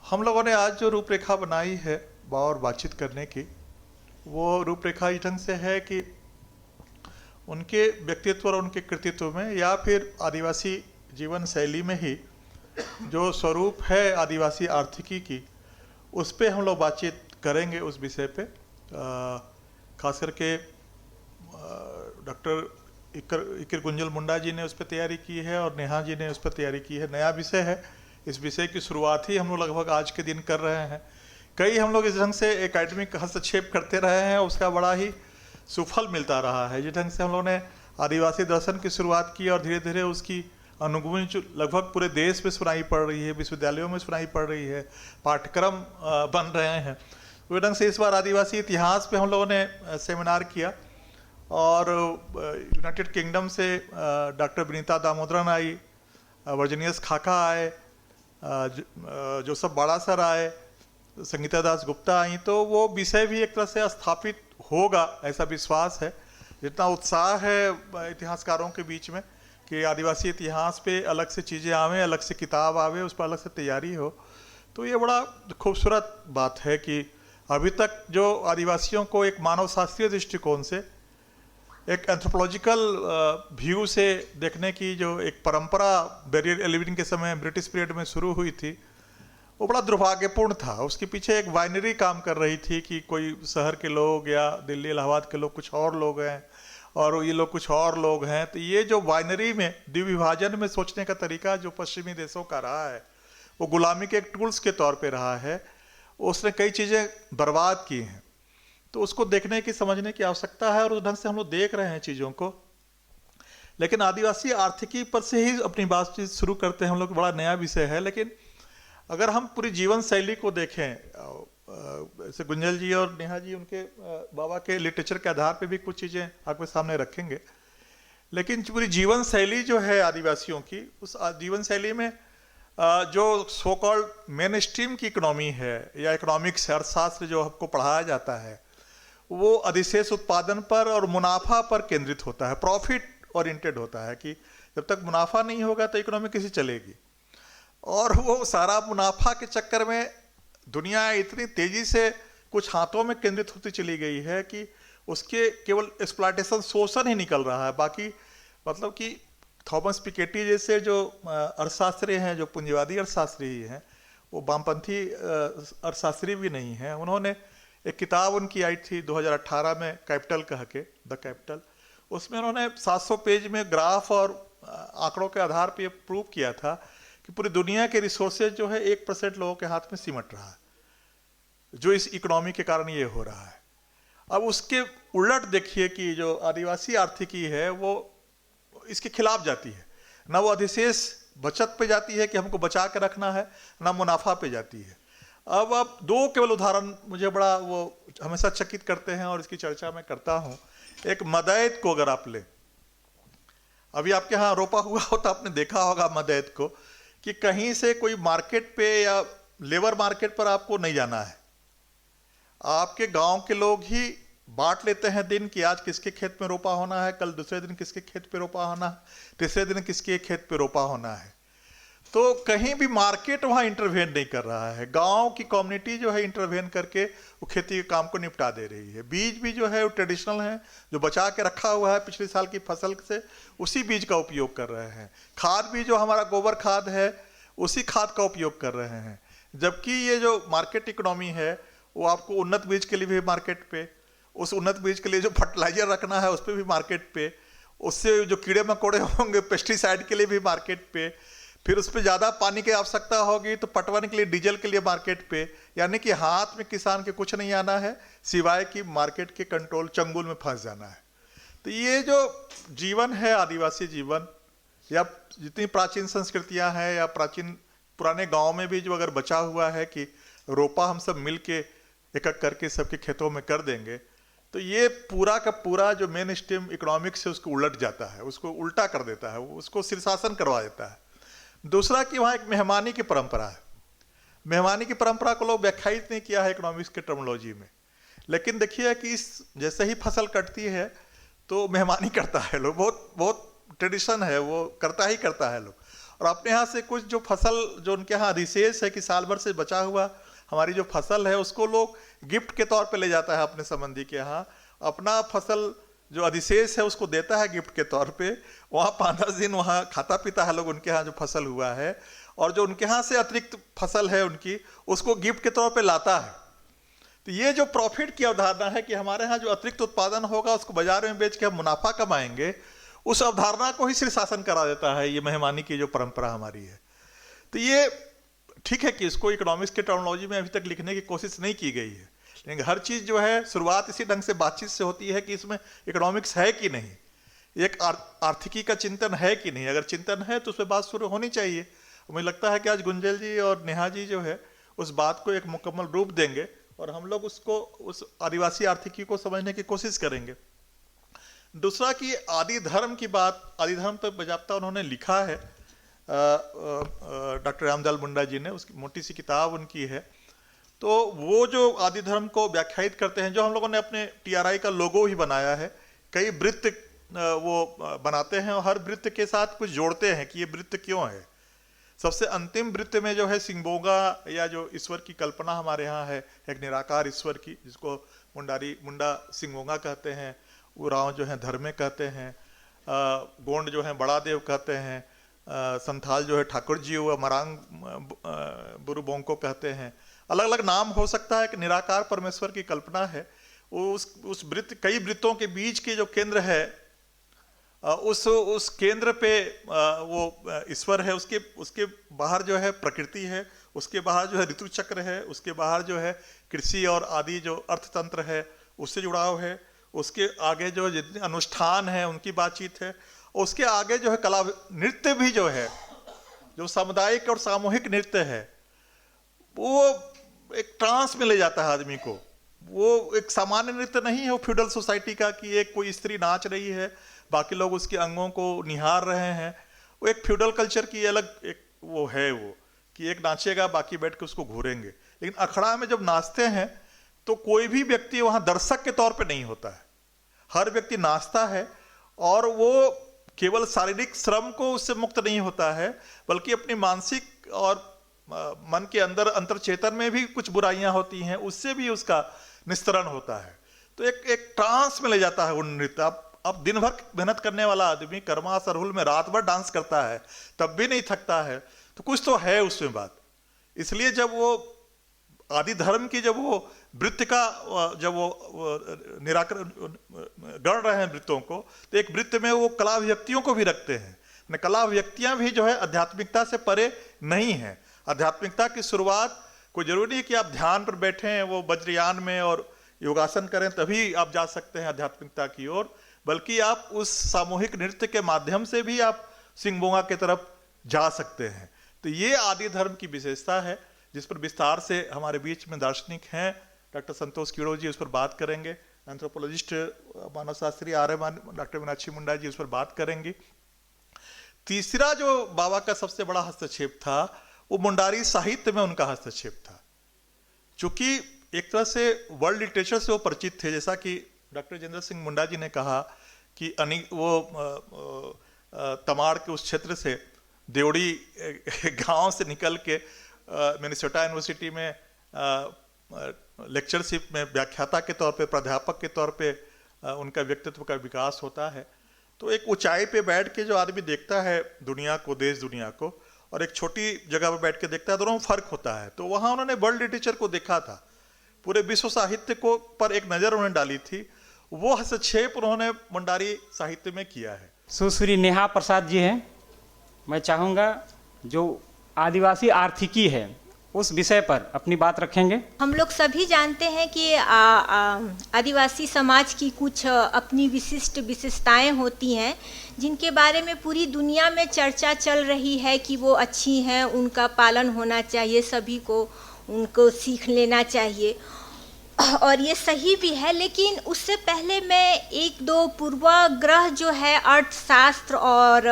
हम लोगों ने आज जो रूपरेखा बनाई है और बातचीत करने की, वो रूपरेखा इस ढंग से है कि उनके व्यक्तित्व और उनके कृतित्व में या फिर आदिवासी जीवन शैली में ही जो स्वरूप है आदिवासी आर्थिकी की, उस पे हम लोग बातचीत करेंगे उस विषय पे। खास करके डॉक्टर इकर गुंजल मुंडा जी ने उस पर तैयारी की है और नेहा जी ने उस पर तैयारी की है। नया विषय है, इस विषय की शुरुआत ही हम लोग लगभग आज के दिन कर रहे हैं। कई हम लोग इस ढंग से एकेडमिक हस्तक्षेप करते रहे हैं, उसका बड़ा ही सुफल मिलता रहा है। जिस ढंग से हम लोगों ने आदिवासी दर्शन की शुरुआत की और धीरे धीरे उसकी अनुगूंज लगभग पूरे देश में सुनाई पड़ रही है, विश्वविद्यालयों में सुनाई पड़ रही है, पाठ्यक्रम बन रहे हैं। उस ढंग से इस बार आदिवासी इतिहास पे हम लोगों ने सेमिनार किया और यूनाइटेड किंगडम से डॉक्टर विनीता दामोदरन आई, वर्जीनियस खाका आए, जोसफ बाड़ासर आए, संगीता दास गुप्ता आई। तो वो विषय भी एक तरह से स्थापित होगा ऐसा विश्वास है। जितना उत्साह है इतिहासकारों के बीच में कि आदिवासी इतिहास पे अलग से चीज़ें आवें, अलग से किताब आवे, उस पर अलग से तैयारी हो, तो ये बड़ा खूबसूरत बात है कि अभी तक जो आदिवासियों को एक मानव शास्त्रीय दृष्टिकोण से, एक एंथ्रोपोलॉजिकल व्यू से देखने की जो एक परंपरा बैरियर एलिवेटिंग के समय ब्रिटिश पीरियड में शुरू हुई थी, वो बड़ा दुर्भाग्यपूर्ण था। उसके पीछे एक बाइनरी काम कर रही थी कि कोई शहर के लोग या दिल्ली इलाहाबाद के लोग कुछ और लोग हैं और ये लोग कुछ और लोग हैं। तो ये जो बाइनरी में द्विविभाजन में सोचने का तरीका जो पश्चिमी देशों का रहा है, वो गुलामी के एक टूल्स के तौर पे रहा है। उसने कई चीज़ें बर्बाद की हैं, तो उसको देखने की, समझने की आवश्यकता है और उस ढंग से हम लोग देख रहे हैं चीज़ों को। लेकिन आदिवासी आर्थिकी पर से ही अपनी बातचीत शुरू करते हैं हम लोग। बड़ा नया विषय है, लेकिन अगर हम पूरी जीवन शैली को देखें, जैसे गुंजल जी और नेहा जी उनके बाबा के लिटरेचर के आधार पे भी कुछ चीज़ें आपके सामने रखेंगे, लेकिन पूरी जीवन शैली जो है आदिवासियों की, उस जीवन शैली में जो सो कॉल्ड मेन स्ट्रीम की इकोनॉमी है या इकोनॉमिक्स अर्थशास्त्र जो हमको पढ़ाया जाता है, वो अधिशेष उत्पादन पर और मुनाफा पर केंद्रित होता है, प्रॉफिट ओरिएंटेड होता है कि जब तक मुनाफा नहीं होगा तो इकोनॉमी कैसे चलेगी। और वो सारा मुनाफा के चक्कर में दुनिया इतनी तेजी से कुछ हाथों में केंद्रित होती चली गई है कि उसके केवल एक्सप्लॉयटेशन, शोषण ही निकल रहा है। बाकी मतलब कि थॉमस पिकेटी जैसे जो अर्थशास्त्री हैं, जो पूंजीवादी अर्थशास्त्री हैं, वो वामपंथी अर्थशास्त्री भी नहीं हैं। उन्होंने एक किताब उनकी आई थी 2018 में, कैपिटल कह के, द कैपिटल। उसमें उन्होंने 700 पेज में ग्राफ और आंकड़ों के आधार पर प्रूव किया था कि पूरी दुनिया के रिसोर्सेज जो है 1% लोगों के हाथ में सिमट रहा है, जो इस इकोनॉमी के कारण ये हो रहा है। अब उसके उलट देखिए कि जो आदिवासी आर्थिकी है वो इसके खिलाफ जाती है। ना वो अधिशेष बचत पे जाती है कि हमको बचा के रखना है, ना मुनाफा पे जाती है। अब आप दो केवल उदाहरण मुझे बड़ा वो हमेशा चकित करते हैं और इसकी चर्चा मैं करता हूँ। एक मदैत को अगर आप ले, अभी आपके यहाँ रोपा हुआ हो तो आपने देखा होगा मदैत को कि कहीं से कोई मार्केट पे या लेबर मार्केट पर आपको नहीं जाना है। आपके गांव के लोग ही बांट लेते हैं दिन कि आज किसके खेत में रोपा होना है, कल दूसरे दिन किसके खेत पे रोपा होना है, तीसरे दिन किसके खेत पे रोपा होना है। तो कहीं भी मार्केट वहाँ इंटरवेन नहीं कर रहा है। गांव की कम्युनिटी जो है इंटरवेन करके वो खेती के काम को निपटा दे रही है। बीज भी जो है वो ट्रेडिशनल है, जो बचा के रखा हुआ है पिछले साल की फसल से, उसी बीज का उपयोग कर रहे हैं। खाद भी जो हमारा गोबर खाद है, उसी खाद का उपयोग कर रहे हैं। जबकि ये जो मार्केट इकोनॉमी है वो आपको उन्नत बीज के लिए भी मार्केट पे, उस उन्नत बीज के लिए जो फर्टिलाइजर रखना है उस पर भी मार्केट पे, उससे जो कीड़े मकोड़े होंगे पेस्टिसाइड के लिए भी मार्केट पे, फिर उस पर ज़्यादा पानी की आवश्यकता होगी तो पटवन के लिए, डीजल के लिए मार्केट पे। यानी कि हाथ में किसान के कुछ नहीं आना है सिवाय कि मार्केट के कंट्रोल चंगुल में फंस जाना है। तो ये जो जीवन है आदिवासी जीवन, या जितनी प्राचीन संस्कृतियां हैं या प्राचीन पुराने गांव में भी जो अगर बचा हुआ है कि रोपा हम सब मिल के एक एक करके सबके खेतों में कर देंगे, तो ये पूरा का पूरा जो मेन स्ट्रीम इकोनॉमिक्स से उसको उलट जाता है, उसको उल्टा कर देता है, उसको शीर्षासन करवा देता है। दूसरा कि वहाँ एक मेहमानी की परंपरा है। मेहमानी की परंपरा को लोग व्याख्यायित नहीं किया है इकोनॉमिक्स के टर्मिनोलॉजी में, लेकिन देखिए कि इस जैसे ही फसल कटती है तो मेहमानी करता है लोग, बहुत बहुत ट्रेडिशन है, वो करता ही करता है लोग। और अपने यहाँ से कुछ जो फसल जो उनके यहाँ अधिशेष है कि साल भर से बचा हुआ हमारी जो फसल है उसको लोग गिफ्ट के तौर पे ले जाता है अपने संबंधी के यहाँ, अपना फसल जो अधिशेष है उसको देता है गिफ्ट के तौर पे, वहाँ 5-10 दिन वहाँ खाता पीता है लोग उनके यहाँ जो फसल हुआ है, और जो उनके यहाँ से अतिरिक्त फसल है उनकी उसको गिफ्ट के तौर पे लाता है। तो ये जो प्रॉफिट की अवधारणा है कि हमारे यहाँ जो अतिरिक्त उत्पादन होगा उसको बाजार में बेच के हम मुनाफा कमाएंगे, उस अवधारणा को ही शीर्षासन करा देता है ये मेहमानी की जो परंपरा हमारी है। तो ये ठीक है कि इसको इकोनॉमिक्स के टर्मिनोलॉजी में अभी तक लिखने की कोशिश नहीं की गई है, लेकिन हर चीज़ जो है शुरुआत इसी ढंग से बातचीत से होती है कि इसमें इकोनॉमिक्स है कि नहीं, एक आर्थिकी का चिंतन है कि नहीं। अगर चिंतन है तो उस पर बात शुरू होनी चाहिए। मुझे लगता है कि आज गुंजल जी और नेहा जी जो है उस बात को एक मुकम्मल रूप देंगे और हम लोग उसको उस आदिवासी आर्थिकी को समझने की कोशिश करेंगे। दूसरा कि आदि धर्म की बात, आदि धर्म तो बजाप्ता उन्होंने लिखा है डॉक्टर रामदयाल मुंडा जी ने, उसकी मोटी सी किताब उनकी है। तो वो जो आदि धर्म को व्याख्यायित करते हैं, जो हम लोगों ने अपने TRI का लोगो ही बनाया है, कई वृत्त वो बनाते हैं और हर वृत्त के साथ कुछ जोड़ते हैं कि ये वृत्त क्यों है। सबसे अंतिम वृत्त में जो है सिंगबोगा या जो ईश्वर की कल्पना हमारे यहाँ है, एक निराकार ईश्वर की, जिसको मुंडा सिंगबोगा कहते हैं, उरांव जो है धर्मे कहते हैं, गोंड जो है बड़ा देव कहते हैं, संथाल जो है ठाकुर जी व मरांग बुरुबोंग को कहते हैं। अलग अलग नाम हो सकता है कि निराकार परमेश्वर की कल्पना है। उस वृत्त, कई वृत्तों के बीच के जो केंद्र है उस केंद्र पे वो ईश्वर है, उसके बाहर जो है प्रकृति है, उसके बाहर जो है ऋतु चक्र है, उसके बाहर जो है कृषि और आदि जो अर्थतंत्र है उससे जुड़ाव है, उसके आगे जो जितने अनुष्ठान है उनकी बातचीत है, उसके आगे जो है कला नृत्य भी जो है, जो सामुदायिक और सामूहिक नृत्य है, वो एक ट्रांस में ले जाता है आदमी को। वो एक सामान्य नृत्य नहीं है वो फ्यूडल सोसाइटी का कि एक कोई स्त्री नाच रही है, बाकी लोग उसके अंगों को निहार रहे हैं। वो एक फ्यूडल कल्चर की अलग एक वो है, वो कि एक नाचेगा बाकी बैठ के उसको घूरेंगे। लेकिन अखड़ा में जब नाचते हैं तो कोई भी व्यक्ति वहाँ दर्शक के तौर पे नहीं होता है, हर व्यक्ति नाचता है और वो केवल शारीरिक श्रम को उससे मुक्त नहीं होता है, बल्कि अपनी मानसिक और मन के अंदर अंतर्चेतन में भी कुछ बुराइयां होती हैं, उससे भी उसका निस्तरण होता है। तो एक ट्रांस में ले जाता है वो नृत्य। अब दिन भर मेहनत करने वाला आदमी कर्मा सरहुल में रात भर डांस करता है तब भी नहीं थकता है, तो कुछ तो है उसमें बात। इसलिए जब वो आदि धर्म की जब वो वृत्त का जब वो निराकरण गढ़ रहे हैं वृत्तों को, तो एक वृत्त में वो कला अभिव्यक्तियों को भी रखते हैं। कला अभिव्यक्तियां भी जो है आध्यात्मिकता से परे नहीं है। आध्यात्मिकता की शुरुआत कोई जरूरी नहीं कि आप ध्यान पर बैठे हैं वो वज्रयान में और योगासन करें तभी आप जा सकते हैं आध्यात्मिकता की ओर, बल्कि आप उस सामूहिक नृत्य के माध्यम से भी आप सिंगबोगा की तरफ जा सकते हैं। तो ये आदि धर्म की विशेषता है जिस पर विस्तार से हमारे बीच में दार्शनिक हैं, डॉक्टर संतोष कीड़ो जी उस पर बात करेंगे, एंथ्रोपोलॉजिस्ट मानव शास्त्री आर्यमान डॉक्टर मीनाक्षी मुंडा जी उस पर बात करेंगी। तीसरा जो बाबा का सबसे बड़ा हस्तक्षेप था वो मुंडारी साहित्य में उनका हस्तक्षेप था। चूंकि एक तरह से वर्ल्ड लिटरेचर से वो परिचित थे, जैसा कि डॉक्टर जितेंद्र सिंह मुंडा जी ने कहा कि वो तमाड़ के उस क्षेत्र से देवड़ी गांव से निकल के मिनेसोटा यूनिवर्सिटी में लेक्चरशिप में व्याख्याता के तौर पे, प्राध्यापक के तौर पे उनका व्यक्तित्व का विकास होता है। तो एक ऊंचाई पे बैठ के जो आदमी देखता है दुनिया को, देश दुनिया को, और एक छोटी जगह पर बैठ के देखता है, दोनों में फर्क होता है। तो वहाँ उन्होंने वर्ल्ड लिटरेचर को देखा था, पूरे विश्व साहित्य को पर एक नज़र उन्होंने डाली थी। वो हस्तक्षेप उन्होंने मुंडारी साहित्य में किया है। सुश्री नेहा प्रसाद जी हैं, मैं चाहूँगा जो आदिवासी आर्थिकी है उस विषय पर अपनी बात रखेंगे। हम लोग सभी जानते हैं कि आदिवासी समाज की कुछ अपनी विशिष्ट विशेषताएं होती हैं जिनके बारे में पूरी दुनिया में चर्चा चल रही है कि वो अच्छी हैं, उनका पालन होना चाहिए, सभी को उनको सीख लेना चाहिए और ये सही भी है। लेकिन उससे पहले मैं एक दो पूर्वाग्रह जो है अर्थशास्त्र और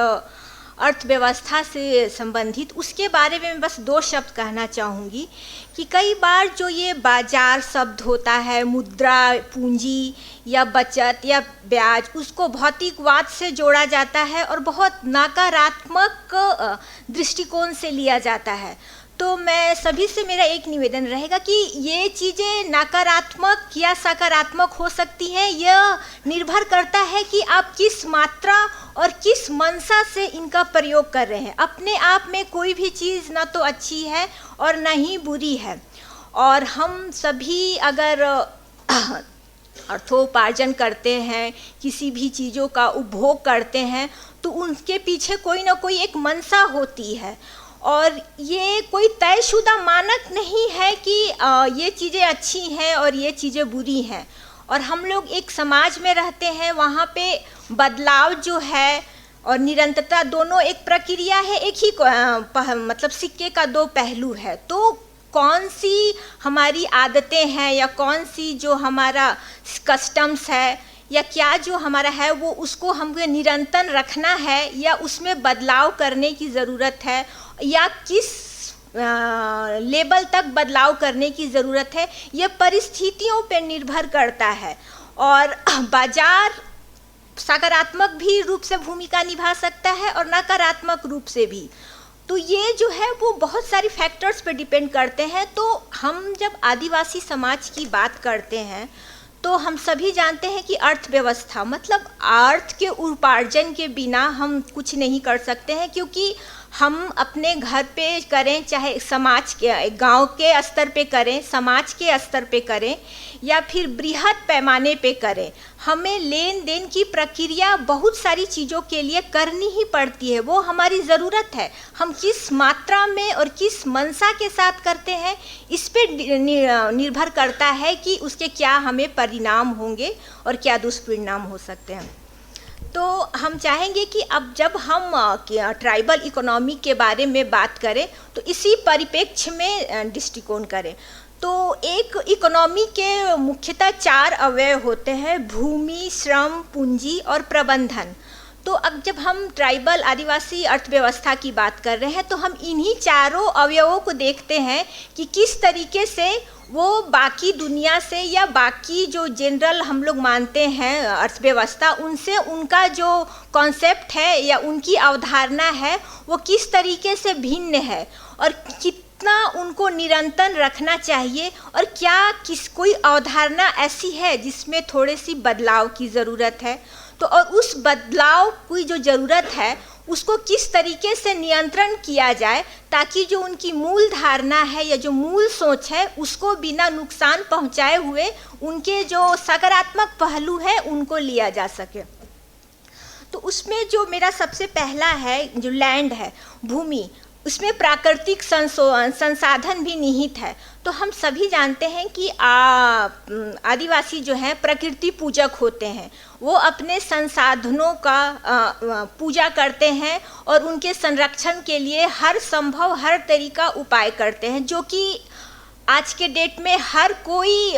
अर्थव्यवस्था से संबंधित, उसके बारे में बस 2 शब्द कहना चाहूँगी कि कई बार जो ये बाजार शब्द होता है, मुद्रा, पूंजी या बचत या ब्याज, उसको भौतिकवाद से जोड़ा जाता है और बहुत नकारात्मक दृष्टिकोण से लिया जाता है। तो मैं सभी से मेरा एक निवेदन रहेगा कि ये चीज़ें नकारात्मक या सकारात्मक हो सकती हैं, यह निर्भर करता है कि आप किस मात्रा और किस मंशा से इनका प्रयोग कर रहे हैं। अपने आप में कोई भी चीज़ ना तो अच्छी है और ना ही बुरी है, और हम सभी अगर अर्थोपार्जन करते हैं, किसी भी चीज़ों का उपभोग करते हैं, तो उनके पीछे कोई ना कोई एक मंशा होती है, और ये कोई तयशुदा मानक नहीं है कि ये चीज़ें अच्छी हैं और ये चीज़ें बुरी हैं। और हम लोग एक समाज में रहते हैं, वहाँ पे बदलाव जो है और निरंतरता दोनों एक प्रक्रिया है, एक ही मतलब सिक्के का 2 पहलू है। तो कौन सी हमारी आदतें हैं या कौन सी जो हमारा कस्टम्स है या क्या जो हमारा है, वो उसको हमको निरंतर रखना है या उसमें बदलाव करने की ज़रूरत है, या किस लेवल तक बदलाव करने की ज़रूरत है, ये परिस्थितियों पर निर्भर करता है। और बाजार सकारात्मक भी रूप से भूमिका निभा सकता है और नकारात्मक रूप से भी। तो ये जो है वो बहुत सारी फैक्टर्स पे डिपेंड करते हैं। तो हम जब आदिवासी समाज की बात करते हैं तो हम सभी जानते हैं कि अर्थव्यवस्था मतलब अर्थ के उपार्जन के बिना हम कुछ नहीं कर सकते हैं, क्योंकि हम अपने घर पे करें, चाहे समाज के गांव के स्तर पे करें, समाज के स्तर पे करें या फिर बृहद पैमाने पे करें, हमें लेन देन की प्रक्रिया बहुत सारी चीज़ों के लिए करनी ही पड़ती है। वो हमारी ज़रूरत है। हम किस मात्रा में और किस मंशा के साथ करते हैं, इस पे निर्भर करता है कि उसके क्या हमें परिणाम होंगे और क्या दुष्परिणाम हो सकते हैं। तो हम चाहेंगे कि अब जब हम ट्राइबल इकोनॉमी के बारे में बात करें तो इसी परिप्रेक्ष्य में दृष्टिकोण करें। तो एक इकोनॉमी के मुख्यतः 4 अवयव होते हैं: भूमि, श्रम, पूंजी और प्रबंधन। तो अब जब हम ट्राइबल आदिवासी अर्थव्यवस्था की बात कर रहे हैं तो हम इन्हीं चारों अवयवों को देखते हैं कि किस तरीके से वो बाकी दुनिया से या बाकी जो जनरल हम लोग मानते हैं अर्थव्यवस्था, उनसे उनका जो कॉन्सेप्ट है या उनकी अवधारणा है वो किस तरीके से भिन्न है और कितना उनको निरंतर रखना चाहिए, और क्या कोई अवधारणा ऐसी है जिसमें थोड़ी सी बदलाव की ज़रूरत है। तो और उस बदलाव की जो ज़रूरत है उसको किस तरीके से नियंत्रण किया जाए ताकि जो उनकी मूल धारणा है या जो मूल सोच है उसको बिना नुकसान पहुंचाए हुए उनके जो सकारात्मक पहलू है उनको लिया जा सके। तो उसमें जो मेरा सबसे पहला है जो लैंड है, भूमि, उसमें प्राकृतिक संसाधन भी निहित है। तो हम सभी जानते हैं कि आदिवासी जो हैं प्रकृति पूजक होते हैं, वो अपने संसाधनों का पूजा करते हैं और उनके संरक्षण के लिए हर संभव हर तरीका उपाय करते हैं, जो कि आज के डेट में हर कोई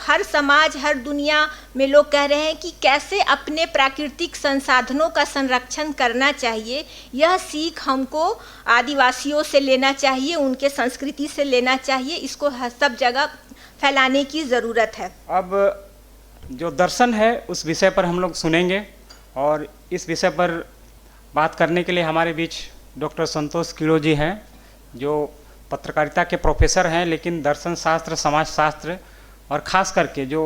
हर समाज हर दुनिया में लोग कह रहे हैं कि कैसे अपने प्राकृतिक संसाधनों का संरक्षण करना चाहिए। यह सीख हमको आदिवासियों से लेना चाहिए, उनके संस्कृति से लेना चाहिए, इसको सब जगह फैलाने की ज़रूरत है। अब जो दर्शन है उस विषय पर हम लोग सुनेंगे, और इस विषय पर बात करने के लिए हमारे बीच डॉक्टर संतोष किड़ो जी हैं, जो पत्रकारिता के प्रोफेसर हैं, लेकिन दर्शन शास्त्र, समाज शास्त्र और ख़ास करके जो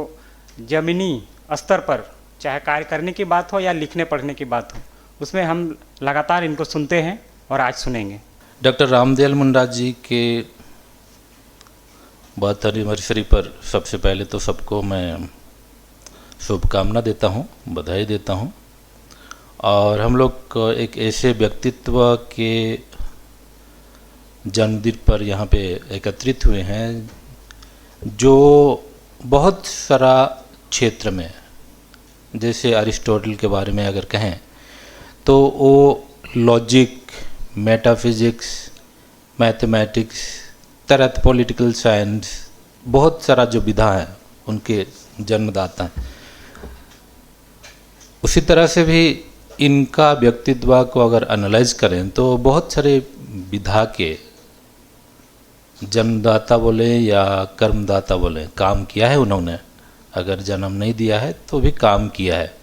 ज़मीनी स्तर पर चाहे कार्य करने की बात हो या लिखने पढ़ने की बात हो, उसमें हम लगातार इनको सुनते हैं और आज सुनेंगे। डॉक्टर रामदयाल मुंडा जी के बर्थ एनिवर्सरी पर सबसे पहले तो सबको मैं शुभकामना देता हूँ, बधाई देता हूँ। और हम लोग एक ऐसे व्यक्तित्व के जन्मदिन पर यहाँ पे एकत्रित हुए हैं जो बहुत सारा क्षेत्र में, जैसे अरिस्टोटल के बारे में अगर कहें तो वो लॉजिक, मेटाफिजिक्स, मैथमेटिक्स, तरह पॉलिटिकल साइंस, बहुत सारा जो विधा है उनके जन्मदाता हैं। उसी तरह से भी इनका व्यक्तित्व को अगर एनालाइज करें तो बहुत सारे विधा के जन्मदाता बोले या कर्मदाता बोले, काम किया है उन्होंने, अगर जन्म नहीं दिया है तो भी काम किया है,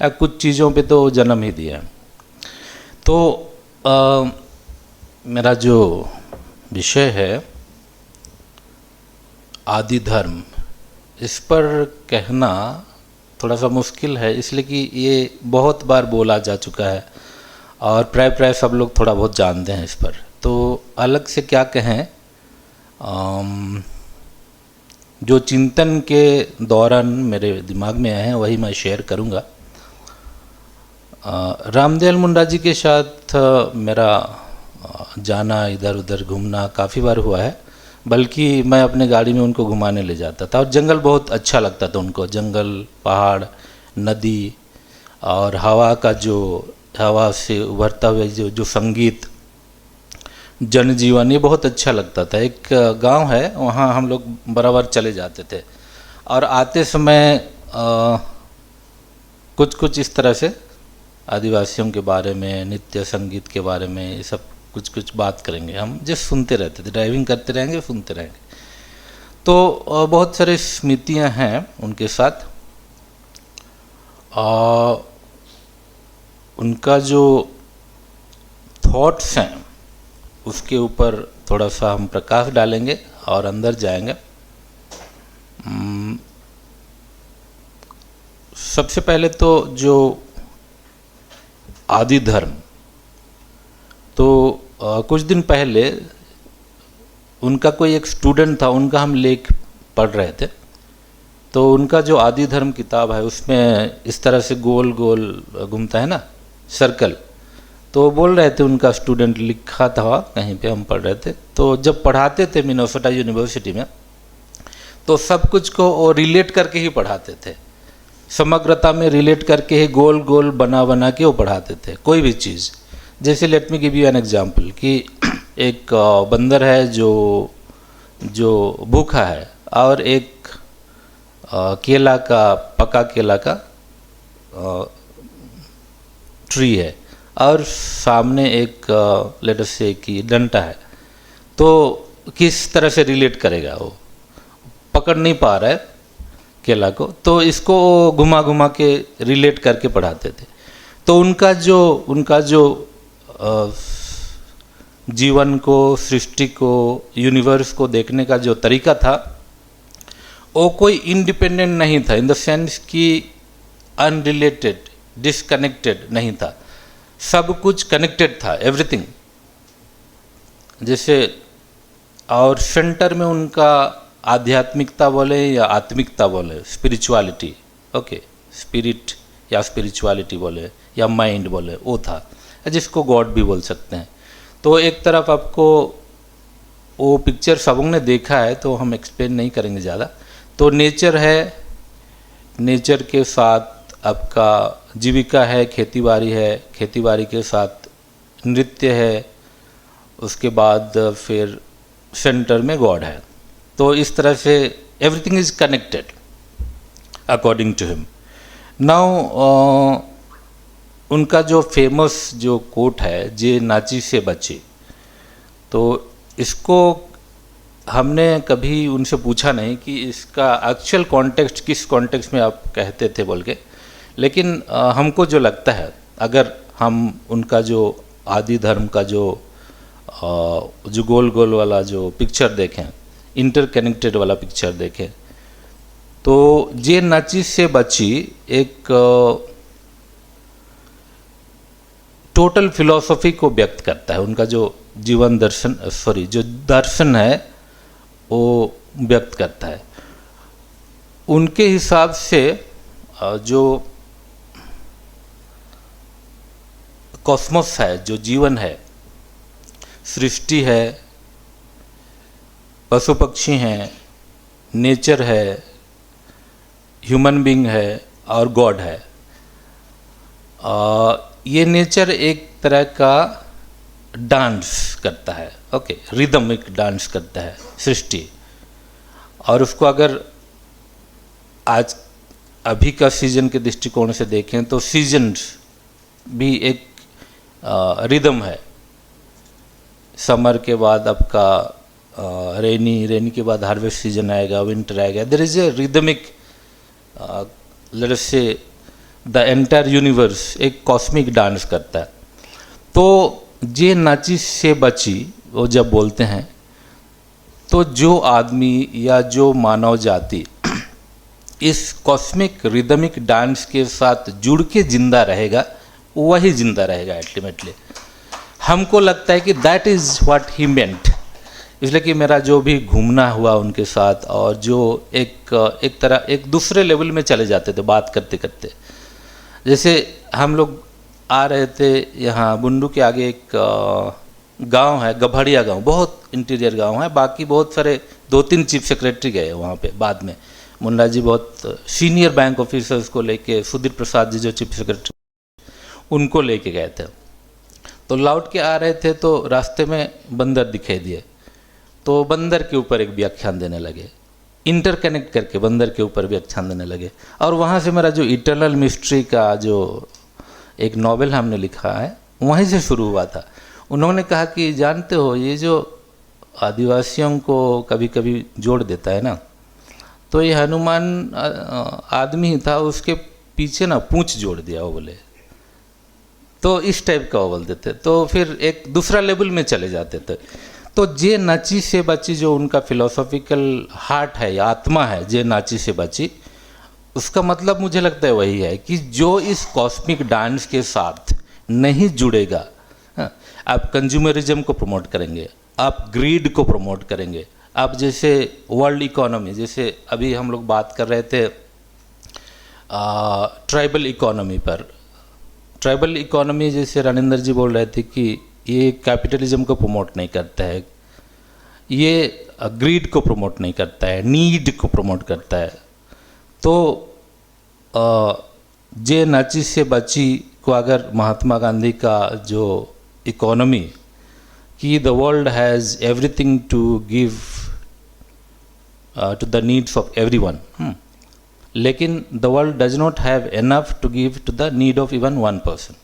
या कुछ चीज़ों पे तो जन्म ही दिया है। तो मेरा जो विषय है आदि धर्म, इस पर कहना थोड़ा सा मुश्किल है, इसलिए कि ये बहुत बार बोला जा चुका है और प्राय सब लोग थोड़ा बहुत जानते हैं इस पर। तो अलग से क्या कहें, जो चिंतन के दौरान मेरे दिमाग में आए हैं वही मैं शेयर करूंगा। रामदयाल मुंडा जी के साथ मेरा जाना, इधर उधर घूमना काफ़ी बार हुआ है, बल्कि मैं अपने गाड़ी में उनको घुमाने ले जाता था और जंगल बहुत अच्छा लगता था उनको। जंगल, पहाड़, नदी और हवा का जो हवा से उभरता हुआ जो संगीत, जनजीवन, ये बहुत अच्छा लगता था। एक गांव है वहाँ हम लोग बराबर चले जाते थे और आते समय कुछ इस तरह से आदिवासियों के बारे में, नित्य संगीत के बारे में, ये सब कुछ बात करेंगे। हम जस्ट सुनते रहते थे, ड्राइविंग करते रहेंगे, सुनते रहेंगे। तो बहुत सारे स्मृतियाँ हैं उनके साथ। उनका जो थॉट्स हैं उसके ऊपर थोड़ा सा हम प्रकाश डालेंगे और अंदर जाएंगे। सबसे पहले तो जो आदि धर्म, तो कुछ दिन पहले उनका कोई एक स्टूडेंट था, उनका हम लेख पढ़ रहे थे। तो उनका जो आदि धर्म किताब है उसमें इस तरह से गोल गोल घूमता है ना, सर्कल। तो बोल रहे थे, उनका स्टूडेंट लिखा था कहीं पे, हम पढ़ रहे थे। तो जब पढ़ाते थे मिनेसोटा यूनिवर्सिटी में, तो सब कुछ को वो रिलेट करके ही पढ़ाते थे, समग्रता में रिलेट करके ही गोल गोल बना के वो पढ़ाते थे कोई भी चीज़। जैसे let me give you an example कि एक बंदर है जो भूखा है और एक केला का, पका केला का ट्री है और सामने एक लेट अस से कि डंडा है। तो किस तरह से रिलेट करेगा, वो पकड़ नहीं पा रहा है केला को, तो इसको घुमा के रिलेट करके पढ़ाते थे। तो उनका जो जीवन को, सृष्टि को, यूनिवर्स को देखने का जो तरीका था वो कोई इंडिपेंडेंट नहीं था, इन द सेंस कि अनरिलेटेड, डिसकनेक्टेड नहीं था, सब कुछ कनेक्टेड था, एवरीथिंग। जैसे और सेंटर में उनका आध्यात्मिकता बोले या आत्मिकता बोले, स्पिरिचुअलिटी, ओके, स्पिरिट या स्पिरिचुअलिटी बोले या माइंड बोले, वो था, जिसको गॉड भी बोल सकते हैं। तो एक तरफ आपको वो पिक्चर सब ने देखा है तो हम एक्सप्लेन नहीं करेंगे ज़्यादा। तो नेचर है, नेचर के साथ आपका जीविका है, खेतीबाड़ी है, खेतीबाड़ी के साथ नृत्य है, उसके बाद फिर सेंटर में गॉड है। तो इस तरह से everything is connected according to him. Now उनका जो फेमस जो कोट है, जे नाची से बची, तो इसको हमने कभी उनसे पूछा नहीं कि इसका एक्चुअल कॉन्टेक्स्ट किस कॉन्टेक्स्ट में आप कहते थे बोल के, लेकिन हमको जो लगता है, अगर हम उनका जो आदि धर्म का जो गोल गोल वाला जो पिक्चर देखें, इंटरकनेक्टेड वाला पिक्चर देखें, तो जे नाची से बची एक टोटल फिलॉसफी को व्यक्त करता है। उनका जो जीवन दर्शन, जो दर्शन है वो व्यक्त करता है। उनके हिसाब से जो कॉस्मोस है, जो जीवन है, सृष्टि है, पशु पक्षी हैं, नेचर है, ह्यूमन बीइंग है और गॉड है। ये नेचर एक तरह का डांस करता है, ओके, रिदमिक डांस करता है सृष्टि। और उसको अगर आज अभी का सीजन के दृष्टिकोण से देखें तो सीजन्स भी एक रिदम है। समर के बाद आपका रेनी के बाद हार्वेस्ट सीजन आएगा, विंटर आएगा। There is a rhythmic, let us say the entire universe एक कॉस्मिक डांस करता है। तो जे नाची से बची वो जब बोलते हैं तो जो आदमी या जो मानव जाति इस कॉस्मिक रिदमिक डांस के साथ जुड़ के जिंदा रहेगा वही जिंदा रहेगा अल्टीमेटली। हमको लगता है कि दैट इज़ व्हाट ही मेंट। इसलिए कि मेरा जो भी घूमना हुआ उनके साथ, और जो एक तरह एक दूसरे लेवल में चले जाते थे बात करते करते। जैसे हम लोग आ रहे थे यहाँ बुंडू के आगे एक गांव है, गभड़िया गांव, बहुत इंटीरियर गांव है। बाकी बहुत सारे 2-3 चीफ सेक्रेटरी गए वहाँ पे बाद में। मुन्ना जी बहुत सीनियर बैंक ऑफिसर्स को लेके, सुधीर प्रसाद जी जो चीफ सेक्रेटरी, उनको लेके गए थे। तो लौट के आ रहे थे तो रास्ते में बंदर दिखाई दिए, तो बंदर के ऊपर एक व्याख्यान देने लगे, इंटरकनेक्ट करके बंदर के ऊपर व्याख्यान देने लगे। और वहाँ से मेरा जो इटर्नल मिस्ट्री का जो एक नॉवेल हमने लिखा है वहीं से शुरू हुआ था। उन्होंने कहा कि जानते हो ये जो आदिवासियों को कभी कभी जोड़ देता है ना, तो ये हनुमान आदमी था, उसके पीछे ना पूंछ जोड़ दिया वो बोले। तो इस टाइप का वो बोलते थे। तो फिर एक दूसरा लेवल में चले जाते थे। तो जे नाची से बची जो उनका फिलोसॉफिकल हार्ट है या आत्मा है, जे नाची से बची, उसका मतलब मुझे लगता है वही है कि जो इस कॉस्मिक डांस के साथ नहीं जुड़ेगा, आप कंज्यूमरिज्म को प्रमोट करेंगे, आप ग्रीड को प्रमोट करेंगे, आप जैसे वर्ल्ड इकोनॉमी, जैसे अभी हम लोग बात कर रहे थे ट्राइबल इकोनॉमी पर। ट्राइबल इकोनॉमी जैसे रानिंदर जी बोल रहे थे कि ये कैपिटलिज्म को प्रमोट नहीं करता है, ये ग्रीड को प्रमोट नहीं करता है, नीड को प्रमोट करता है। तो जे नाची से बची को अगर महात्मा गांधी का जो इकोनॉमी कि the world has everything to give to the needs of everyone, लेकिन the world does not have enough to give to the need of even one person.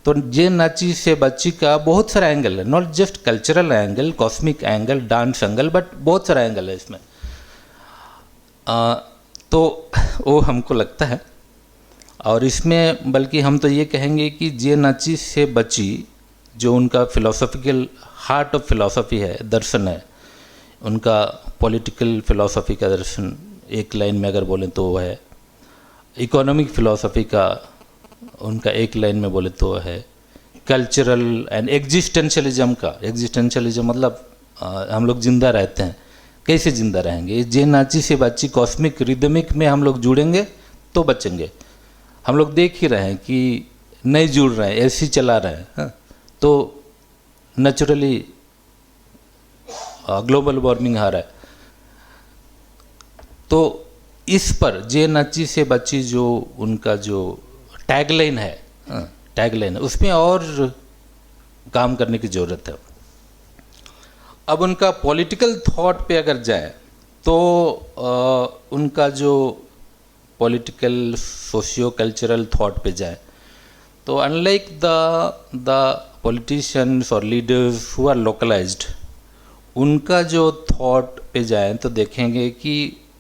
तो जे नाची से बच्ची का बहुत सारा एंगल है, not just cultural angle, cosmic angle, dance angle, but बहुत सारा एंगल है इसमें। तो वो हमको लगता है। और इसमें बल्कि हम तो ये कहेंगे कि जे नाची से बची जो उनका फिलोसॉफिकल हार्ट ऑफ फिलॉसफी है, दर्शन है, उनका पॉलिटिकल फिलॉसफी का दर्शन एक लाइन में अगर बोलें तो वो है, इकोनॉमिक फिलॉसफी का उनका एक लाइन में बोले तो है, कल्चरल एंड एग्जिस्टेंशियलिज्म का, एग्जिस्टेंशियलिज्म मतलब हम लोग जिंदा रहते हैं, कैसे जिंदा रहेंगे, जे नाची से बच्ची कॉस्मिक रिदमिक में हम लोग जुड़ेंगे तो बचेंगे। हम लोग देख ही रहे हैं कि नहीं जुड़ रहे हैं, ऐसे ही चला रहे हैं, हाँ? तो नेचुरली ग्लोबल वार्मिंग आ रहा है। तो इस पर जे नाची से बच्ची जो उनका जो टैगलाइन है, टैगलाइन है, उसमें और काम करने की ज़रूरत है। अब उनका पॉलिटिकल थॉट पे अगर जाए तो उनका जो पॉलिटिकल सोशियो कल्चरल थॉट पे जाए तो अनलाइक द पॉलिटिशियंस और लीडर्स हु आर लोकलाइज्ड, उनका जो थॉट पे जाए तो देखेंगे कि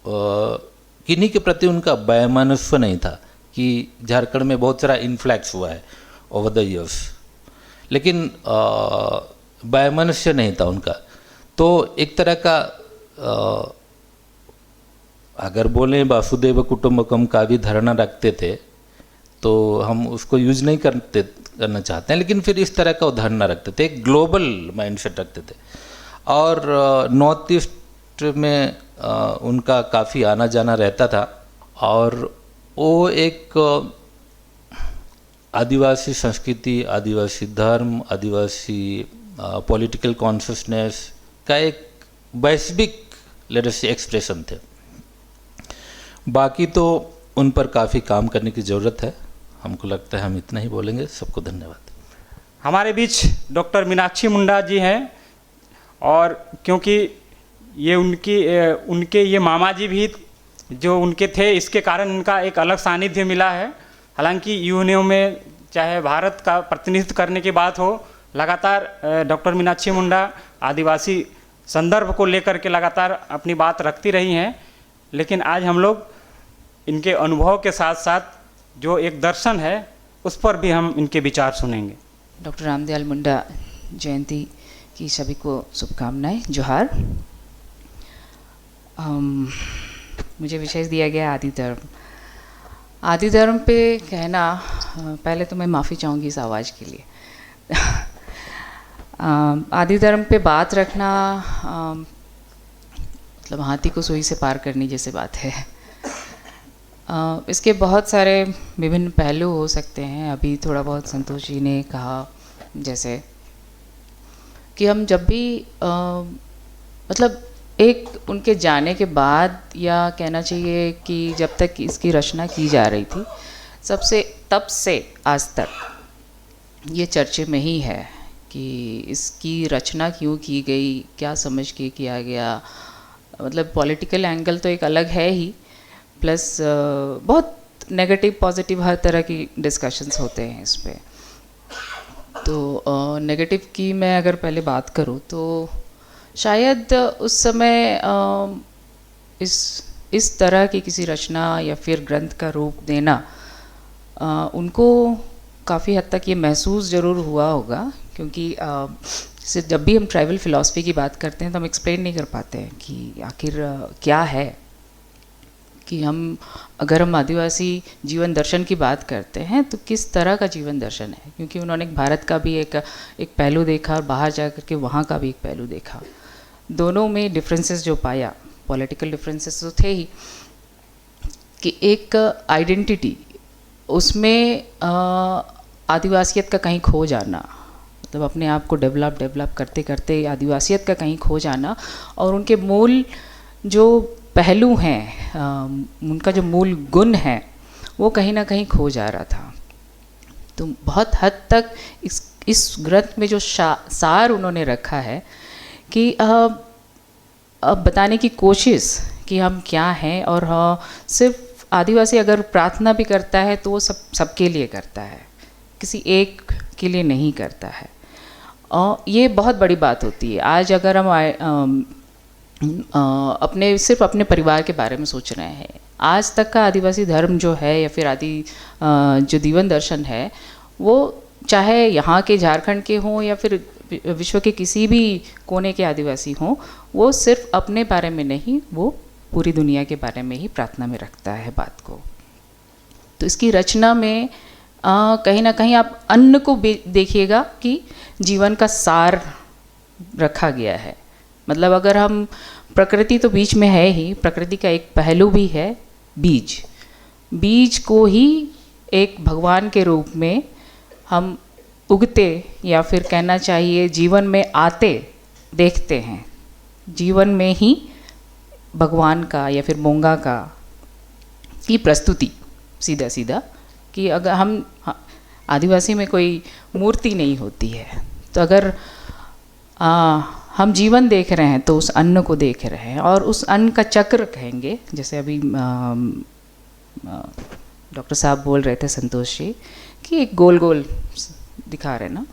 किन्हीं के प्रति उनका वैमनस्य नहीं था कि झारखंड में बहुत सारा इन्फ्लैक्स हुआ है ओवर द ईयर्स, लेकिन वैमनस्य नहीं था उनका। तो एक तरह का अगर बोलें वासुदेव कुटुंबकम का भी धारणा रखते थे तो हम उसको यूज नहीं करना चाहते हैं, लेकिन फिर इस तरह का उदाहरण रखते थे, एक ग्लोबल माइंडसेट रखते थे। और नॉर्थ ईस्ट में उनका काफ़ी आना जाना रहता था और वो एक आदिवासी संस्कृति, आदिवासी धर्म, आदिवासी पॉलिटिकल कॉन्शियसनेस का एक वैश्विक लेट अस से एक्सप्रेशन थे। बाकी तो उन पर काफ़ी काम करने की ज़रूरत है। हमको लगता है हम इतना ही बोलेंगे। सबको धन्यवाद। हमारे बीच डॉक्टर मीनाक्षी मुंडा जी हैं और क्योंकि ये उनके ये मामा जी भी जो उनके थे, इसके कारण इनका एक अलग सानिध्य मिला है। हालांकि यूएनओ में चाहे भारत का प्रतिनिधित्व करने की बात हो, लगातार डॉक्टर मीनाक्षी मुंडा आदिवासी संदर्भ को लेकर के लगातार अपनी बात रखती रही हैं। लेकिन आज हम लोग इनके अनुभव के साथ साथ जो एक दर्शन है उस पर भी हम इनके विचार सुनेंगे। डॉक्टर रामदयाल मुंडा जयंती की सभी को शुभकामनाएं, जोहार। मुझे विशेष दिया गया आदि धर्म। आदि धर्म पे कहना, पहले तो मैं माफ़ी चाहूँगी इस आवाज़ के लिए। आदि धर्म पे बात रखना मतलब हाथी को सुई से पार करनी जैसे बात है। इसके बहुत सारे विभिन्न पहलू हो सकते हैं। अभी थोड़ा बहुत संतोष जी ने कहा जैसे कि हम जब भी मतलब एक उनके जाने के बाद, या कहना चाहिए कि जब तक इसकी रचना की जा रही थी, तब से आज तक ये चर्चे में ही है कि इसकी रचना क्यों की गई, क्या समझ के किया गया। मतलब पॉलिटिकल एंगल तो एक अलग है ही, प्लस बहुत नेगेटिव पॉजिटिव हर तरह की डिस्कशंस होते हैं इस पर। तो नेगेटिव की मैं अगर पहले बात करूँ तो शायद उस समय इस तरह की किसी रचना या फिर ग्रंथ का रूप देना उनको काफ़ी हद तक ये महसूस ज़रूर हुआ होगा, क्योंकि जब भी हम ट्राइबल फ़िलासफ़ी की बात करते हैं तो हम एक्सप्लेन नहीं कर पाते हैं कि आखिर क्या है। कि अगर हम आदिवासी जीवन दर्शन की बात करते हैं तो किस तरह का जीवन दर्शन है, क्योंकि उन्होंने भारत का भी एक पहलू देखा और बाहर जा कर के वहाँ का भी एक पहलू देखा। दोनों में डिफरेंसेस जो पाया, पॉलिटिकल डिफरेंसेस तो थे ही, कि एक आइडेंटिटी उसमें आदिवासियत का कहीं खो जाना, मतलब अपने आप को डेवलप करते करते आदिवासियत का कहीं खो जाना, और उनके मूल जो पहलू हैं, उनका जो मूल गुण है वो कहीं ना कहीं खो जा रहा था। तो बहुत हद तक इस ग्रंथ में जो सार उन्होंने रखा है कि अब बताने की कोशिश कि हम क्या हैं, और सिर्फ आदिवासी अगर प्रार्थना भी करता है तो वो सबके लिए करता है, किसी एक के लिए नहीं करता है। और ये बहुत बड़ी बात होती है। आज अगर हम सिर्फ अपने परिवार के बारे में सोच रहे हैं, आज तक का आदिवासी धर्म जो है या फिर जो जीवन दर्शन है, वो चाहे यहाँ के झारखंड के हों या फिर विश्व के किसी भी कोने के आदिवासी हों, वो सिर्फ अपने बारे में नहीं, वो पूरी दुनिया के बारे में ही प्रार्थना में रखता है बात को। तो इसकी रचना में कहीं ना कहीं आप अन्न को देखिएगा कि जीवन का सार रखा गया है। मतलब अगर हम प्रकृति तो बीच में है ही, प्रकृति का एक पहलू भी है बीज को ही एक भगवान के रूप में हम उगते, या फिर कहना चाहिए जीवन में आते देखते हैं। जीवन में ही भगवान का या फिर मोंगा का की प्रस्तुति सीधा कि अगर हम आदिवासी में कोई मूर्ति नहीं होती है, तो अगर हम जीवन देख रहे हैं तो उस अन्न को देख रहे हैं, और उस अन्न का चक्र कहेंगे, जैसे अभी डॉक्टर साहब बोल रहे थे संतोष जी, कि एक गोल गोल दिखा रहे ना,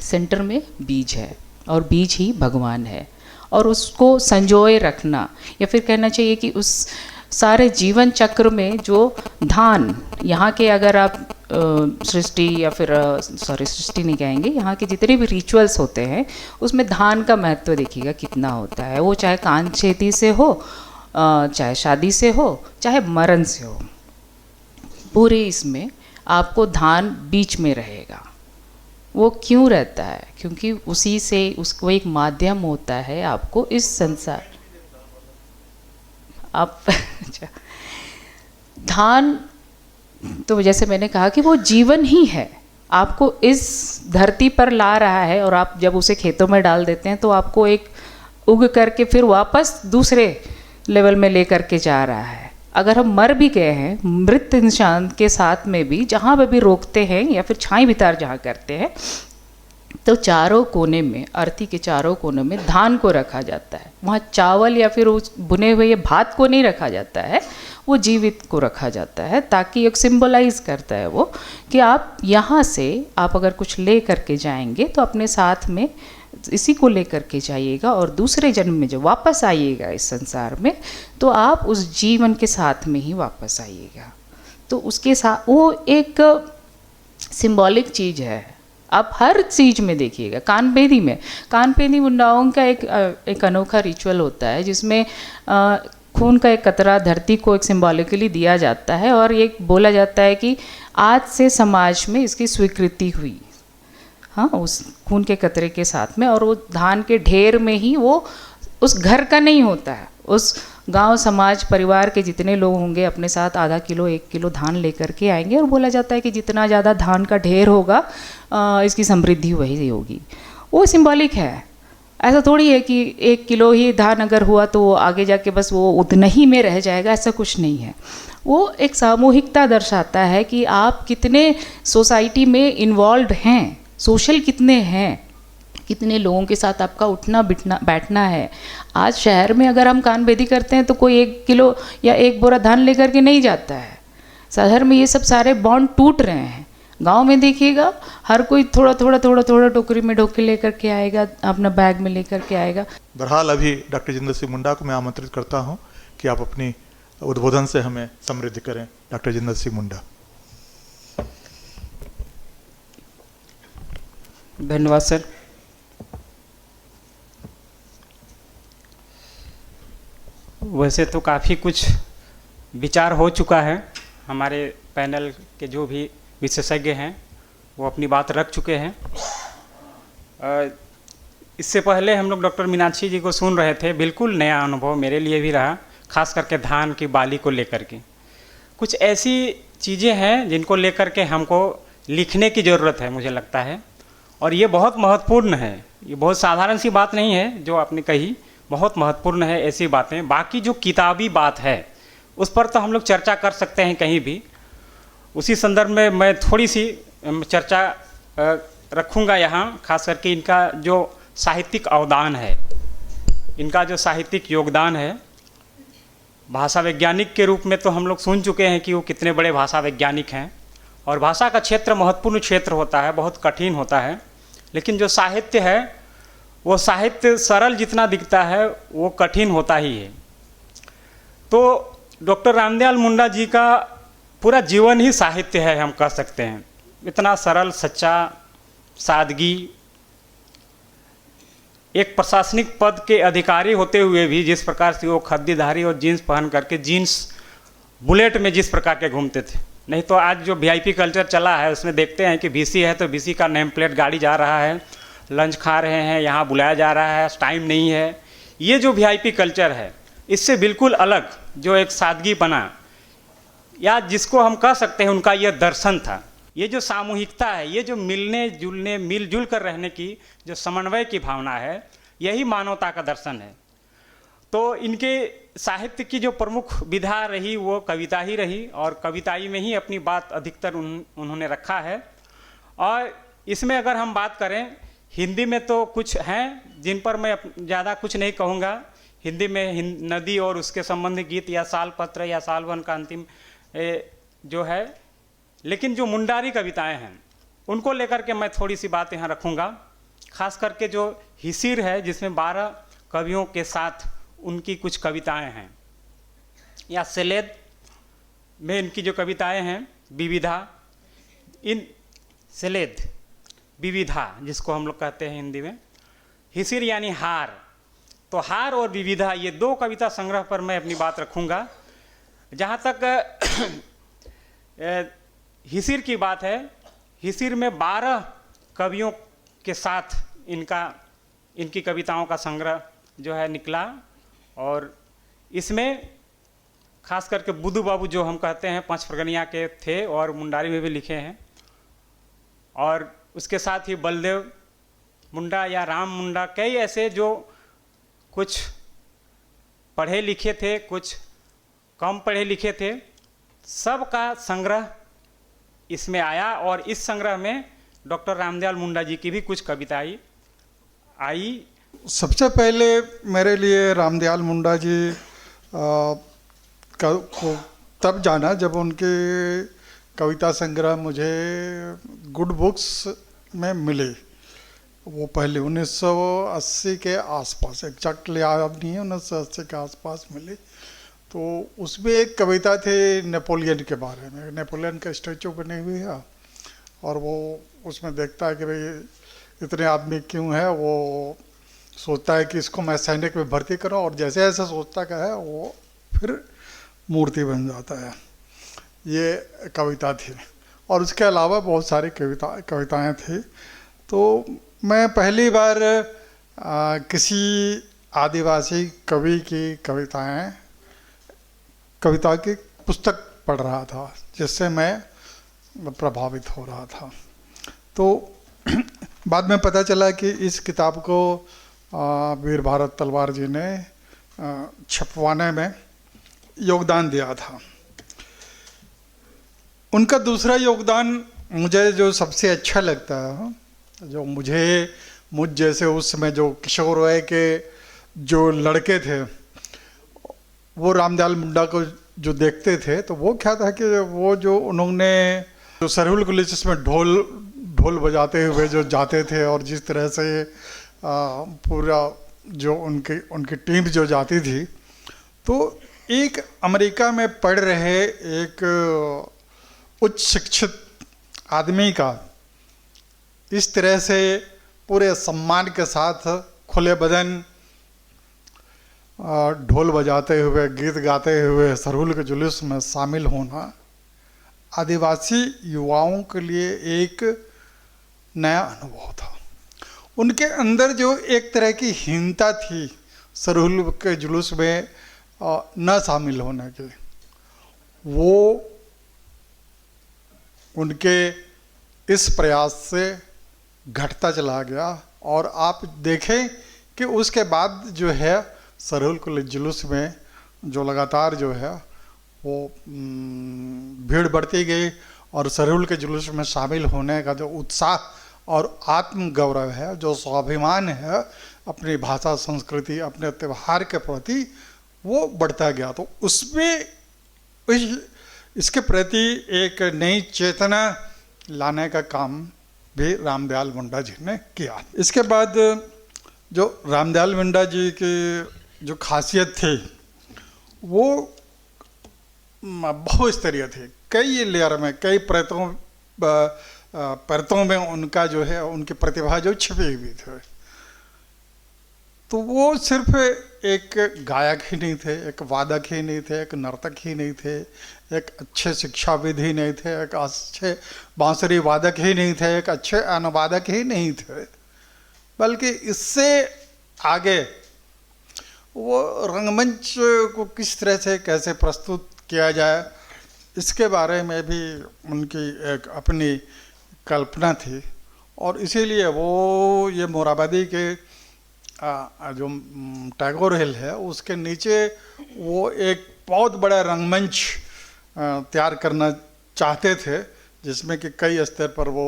सेंटर में बीज है और बीज ही भगवान है, और उसको संजोए रखना, या फिर कहना चाहिए कि उस सारे जीवन चक्र में जो धान यहाँ के, अगर आप सृष्टि या फिर सृष्टि नहीं कहेंगे, यहाँ के जितने भी रिचुअल्स होते हैं उसमें धान का महत्व देखिएगा कितना होता है। वो चाहे कान खेती से हो, चाहे शादी से हो, चाहे मरण से हो, पूरे इसमें आपको धान बीच में रहेगा। वो क्यों रहता है? क्योंकि उसी से उसको एक माध्यम होता है आपको इस संसार आप धान, तो जैसे मैंने कहा कि वो जीवन ही है, आपको इस धरती पर ला रहा है, और आप जब उसे खेतों में डाल देते हैं तो आपको एक उग करके फिर वापस दूसरे लेवल में ले करके जा रहा है। अगर हम मर भी गए हैं, मृत इंसान के साथ में भी जहाँ पे भी रोकते हैं या फिर छाई बितार जहाँ करते हैं, तो चारों कोने में, अर्थी के चारों कोनों में धान को रखा जाता है। वहाँ चावल या फिर उस भुने हुए भात को नहीं रखा जाता है, वो जीवित को रखा जाता है, ताकि एक सिंबलाइज करता है वो कि आप यहाँ से आप अगर कुछ ले करके जाएंगे तो अपने साथ में इसी को लेकर के जाइएगा, और दूसरे जन्म में जब वापस आइएगा इस संसार में तो आप उस जीवन के साथ में ही वापस आइएगा। तो उसके साथ वो एक सिंबॉलिक चीज़ है। आप हर चीज़ में देखिएगा, कानपेदी मुंडाओं का एक अनोखा रिचुअल होता है जिसमें खून का एक कतरा धरती को एक सिंबॉलिकली दिया जाता है, और ये बोला जाता है कि आज से समाज में इसकी स्वीकृति हुई, हाँ, उस खून के कतरे के साथ में। और वो धान के ढेर में ही वो उस घर का नहीं होता है, उस गांव समाज परिवार के जितने लोग होंगे अपने साथ आधा किलो 1 किलो धान लेकर के आएंगे, और बोला जाता है कि जितना ज़्यादा धान का ढेर होगा इसकी समृद्धि वही होगी। वो सिंबॉलिक है। ऐसा थोड़ी है कि 1 किलो ही धान अगर हुआ तो आगे जाके बस वो उतना ही में रह जाएगा, ऐसा कुछ नहीं है। वो एक सामूहिकता दर्शाता है कि आप कितने सोसाइटी में इन्वॉल्व हैं, सोशल कितने हैं, कितने लोगों के साथ आपका उठना बैठना है। आज शहर में अगर हम कानबेदी करते हैं तो कोई 1 किलो या 1 बोरा धान लेकर के नहीं जाता है। शहर में ये सब सारे बॉन्ड टूट रहे हैं। गांव में देखिएगा हर कोई थोड़ा थोड़ा टोकरी में ढोके लेकर के आएगा, अपना बैग में लेकर के आएगा। बहरहाल अभी डॉक्टर जितेंद्र सिंह मुंडा को मैं आमंत्रित करता हूं कि आप अपनी उद्बोधन से हमें समृद्ध करें। डॉक्टर जितेंद्र सिंह मुंडा। धन्यवाद सर। वैसे तो काफ़ी कुछ विचार हो चुका है, हमारे पैनल के जो भी विशेषज्ञ हैं वो अपनी बात रख चुके हैं। इससे पहले हम लोग डॉक्टर मीनाक्षी जी को सुन रहे थे, बिल्कुल नया अनुभव मेरे लिए भी रहा, खास करके धान की बाली को लेकर के। कुछ ऐसी चीज़ें हैं जिनको लेकर के हमको लिखने की ज़रूरत है, मुझे लगता है, और ये बहुत महत्वपूर्ण है। ये बहुत साधारण सी बात नहीं है जो आपने कही, बहुत महत्वपूर्ण है ऐसी बातें। बाकी जो किताबी बात है उस पर तो हम लोग चर्चा कर सकते हैं कहीं भी। उसी संदर्भ में मैं थोड़ी सी चर्चा रखूँगा यहाँ, खास करके इनका जो साहित्यिक अवदान है, इनका जो साहित्यिक योगदान है। भाषा वैज्ञानिक के रूप में तो हम लोग सुन चुके हैं कि वो कितने बड़े भाषा वैज्ञानिक हैं, और भाषा का क्षेत्र महत्वपूर्ण क्षेत्र होता है, बहुत कठिन होता है। लेकिन जो साहित्य है वो साहित्य सरल जितना दिखता है वो कठिन होता ही है। तो डॉक्टर रामदयाल मुंडा जी का पूरा जीवन ही साहित्य है, हम कह सकते हैं। इतना सरल, सच्चा, सादगी, एक प्रशासनिक पद के अधिकारी होते हुए भी जिस प्रकार से वो खद्दीधारी और जीन्स पहन करके, जीन्स बुलेट में जिस प्रकार के घूमते थे। नहीं तो आज जो वीआईपी कल्चर चला है उसमें देखते हैं कि वीसी है तो वीसी का नेम प्लेट गाड़ी जा रहा है, लंच खा रहे हैं, यहाँ बुलाया जा रहा है, टाइम नहीं है। ये जो वीआईपी कल्चर है इससे बिल्कुल अलग जो एक सादगी बना, या जिसको हम कह सकते हैं उनका यह दर्शन था। ये जो सामूहिकता है, ये जो मिलने जुलने, मिलजुल कर रहने की जो समन्वय की भावना है, यही मानवता का दर्शन है। तो इनके साहित्य की जो प्रमुख विधा रही वो कविता ही रही, और कविताई में ही अपनी बात अधिकतर उन्होंने रखा है। और इसमें अगर हम बात करें, हिंदी में तो कुछ हैं जिन पर मैं ज़्यादा कुछ नहीं कहूँगा। हिंदी में नदी और उसके संबंधी गीत, या साल पत्र, या सालवन का अंतिम जो है। लेकिन जो मुंडारी कविताएं हैं उनको लेकर के मैं थोड़ी सी बात यहाँ रखूँगा। खास करके जो हिसिर है जिसमें 12 कवियों के साथ उनकी कुछ कविताएं हैं, या सेलेद में इनकी जो कविताएं हैं, विविधा, इन सेलेद विविधा जिसको हम लोग कहते हैं हिंदी में, हिसिर यानी हार। तो हार और विविधा, ये 2 कविता संग्रह पर मैं अपनी बात रखूँगा। जहाँ तक हिसिर की बात है, हिसिर में 12 कवियों के साथ इनकी कविताओं का संग्रह जो है निकला, और इसमें खास करके बुद्धू बाबू जो हम कहते हैं पंचप्रगनिया के थे, और मुंडारी में भी लिखे हैं। और उसके साथ ही बलदेव मुंडा या राम मुंडा, कई ऐसे जो कुछ पढ़े लिखे थे, कुछ कम पढ़े लिखे थे, सब का संग्रह इसमें आया। और इस संग्रह में डॉक्टर रामदयाल मुंडा जी की भी कुछ कविताएं आई। सबसे पहले मेरे लिए रामदयाल मुंडा जी को तब जाना जब उनके कविता संग्रह मुझे गुड बुक्स में मिले। वो पहले 1980 के आसपास, एग्जैक्टली याद नहीं है, 1980 के आसपास मिले। तो उसमें एक कविता थी नेपोलियन के बारे में। नेपोलियन का स्टैचू बने हुए है और वो उसमें देखता है कि भाई इतने आदमी क्यों है, वो सोचता है कि इसको मैं सैनिक में भर्ती करूं, और जैसे जैसे सोचता का है वो फिर मूर्ति बन जाता है। ये कविता थी और उसके अलावा बहुत सारी कविताएं थी। तो मैं पहली बार किसी आदिवासी कवि की कविता की पुस्तक पढ़ रहा था, जिससे मैं प्रभावित हो रहा था। तो बाद में पता चला कि इस किताब को वीर भारत तलवार जी ने छपवाने में योगदान दिया था। उनका दूसरा योगदान मुझे जो सबसे अच्छा लगता है, जो मुझ जैसे उस समय जो किशोर वय के जो लड़के थे, वो रामदयाल मुंडा को जो देखते थे, तो वो क्या था कि वो जो उन्होंने जो सरहुल कॉलेज में ढोल बजाते हुए जो जाते थे, और जिस तरह से पूरा जो उनकी टीम जो जाती थी, तो एक अमेरिका में पढ़ रहे एक उच्च शिक्षित आदमी का इस तरह से पूरे सम्मान के साथ खुले बदन ढोल बजाते हुए, गीत गाते हुए सरहुल के जुलूस में शामिल होना आदिवासी युवाओं के लिए एक नया अनुभव था। उनके अंदर जो एक तरह की हीनता थी सरहुल के जुलूस में न शामिल होने की, वो उनके इस प्रयास से घटता चला गया। और आप देखें कि उसके बाद जो है सरहुल के जुलूस में जो लगातार जो है वो भीड़ बढ़ती गई, और सरहुल के जुलूस में शामिल होने का जो उत्साह और आत्मगौरव है, जो स्वाभिमान है अपनी भाषा, संस्कृति, अपने त्यौहार के प्रति, वो बढ़ता गया। तो उसमें इसके प्रति एक नई चेतना लाने का काम भी रामदयाल मुंडा जी ने किया। इसके बाद जो रामदयाल मुंडा जी की जो खासियत थी वो बहुस्तरीय थी, कई लेयर में, कई परतों में उनका जो है, उनकी प्रतिभा जो छिपी हुई थी। तो वो सिर्फ एक गायक ही नहीं थे, एक वादक ही नहीं थे, एक नर्तक ही नहीं थे, एक अच्छे शिक्षाविद ही नहीं थे, एक अच्छे बांसुरी वादक ही नहीं थे, एक अच्छे अनुवादक ही नहीं थे, बल्कि इससे आगे वो रंगमंच को किस तरह से कैसे प्रस्तुत किया जाए, इसके बारे में भी उनकी एक अपनी कल्पना थी। और इसीलिए वो ये मोराबादी के जो टैगोर हिल है, उसके नीचे वो एक बहुत बड़ा रंगमंच तैयार करना चाहते थे, जिसमें कि कई स्तर पर वो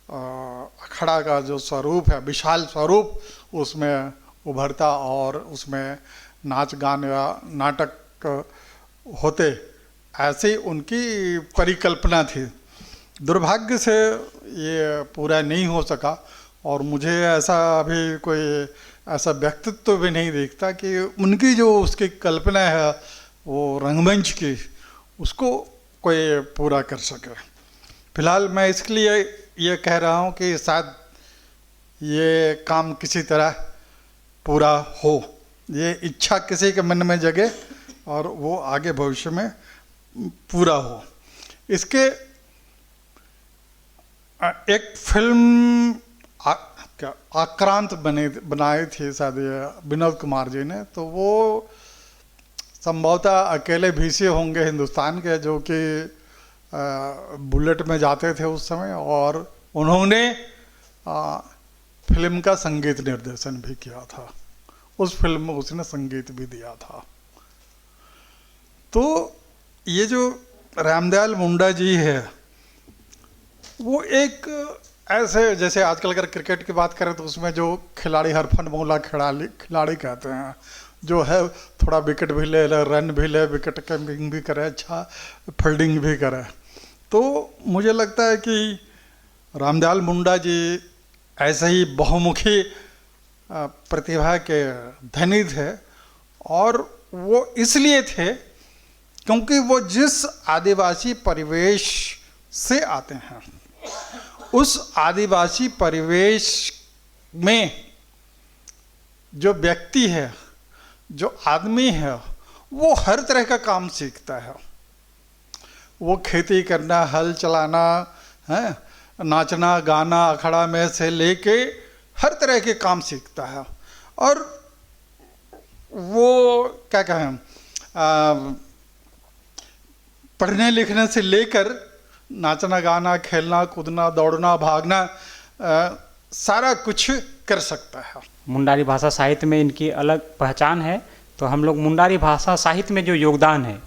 अखड़ा का जो स्वरूप है, विशाल स्वरूप उसमें उभरता और उसमें नाच गान या नाटक होते, ऐसी उनकी परिकल्पना थी। दुर्भाग्य से ये पूरा नहीं हो सका, और मुझे ऐसा अभी कोई ऐसा व्यक्तित्व भी नहीं दिखता कि उनकी जो उसकी कल्पना है वो रंगमंच की, उसको कोई पूरा कर सके। फिलहाल मैं इसलिए ये कह रहा हूँ कि शायद ये काम किसी तरह पूरा हो, ये इच्छा किसी के मन में जगे और वो आगे भविष्य में पूरा हो। इसके एक फिल्म आक्रांत बनाई थी शायद विनोद कुमार जी ने, तो वो संभवतः अकेले भीसी होंगे हिंदुस्तान के, जो कि बुलेट में जाते थे उस समय, और उन्होंने फिल्म का संगीत निर्देशन भी किया था। उस फिल्म में उसने संगीत भी दिया था। तो ये जो रामदयाल मुंडा जी है, वो एक ऐसे, जैसे आजकल अगर क्रिकेट की बात करें तो उसमें जो खिलाड़ी हरफन मौला खिलाड़ी कहते हैं, जो है थोड़ा विकेट भी ले ले, रन भी ले, विकेट कीपिंग भी करे, अच्छा फील्डिंग भी करे। तो मुझे लगता है कि रामदयाल मुंडा जी ऐसे ही बहुमुखी प्रतिभा के धनी थे, और वो इसलिए थे क्योंकि वो जिस आदिवासी परिवेश से आते हैं, उस आदिवासी परिवेश में जो व्यक्ति है, जो आदमी है, वो हर तरह का काम सीखता है। वो खेती करना, हल चलाना, है नाचना गाना, अखाड़ा में से लेके हर तरह के काम सीखता है। और वो क्या कहें, पढ़ने लिखने से लेकर नाचना गाना, खेलना कूदना, दौड़ना भागना, सारा कुछ कर सकता है। मुंडारी भाषा साहित्य में इनकी अलग पहचान है। तो हम लोग मुंडारी भाषा साहित्य में जो योगदान है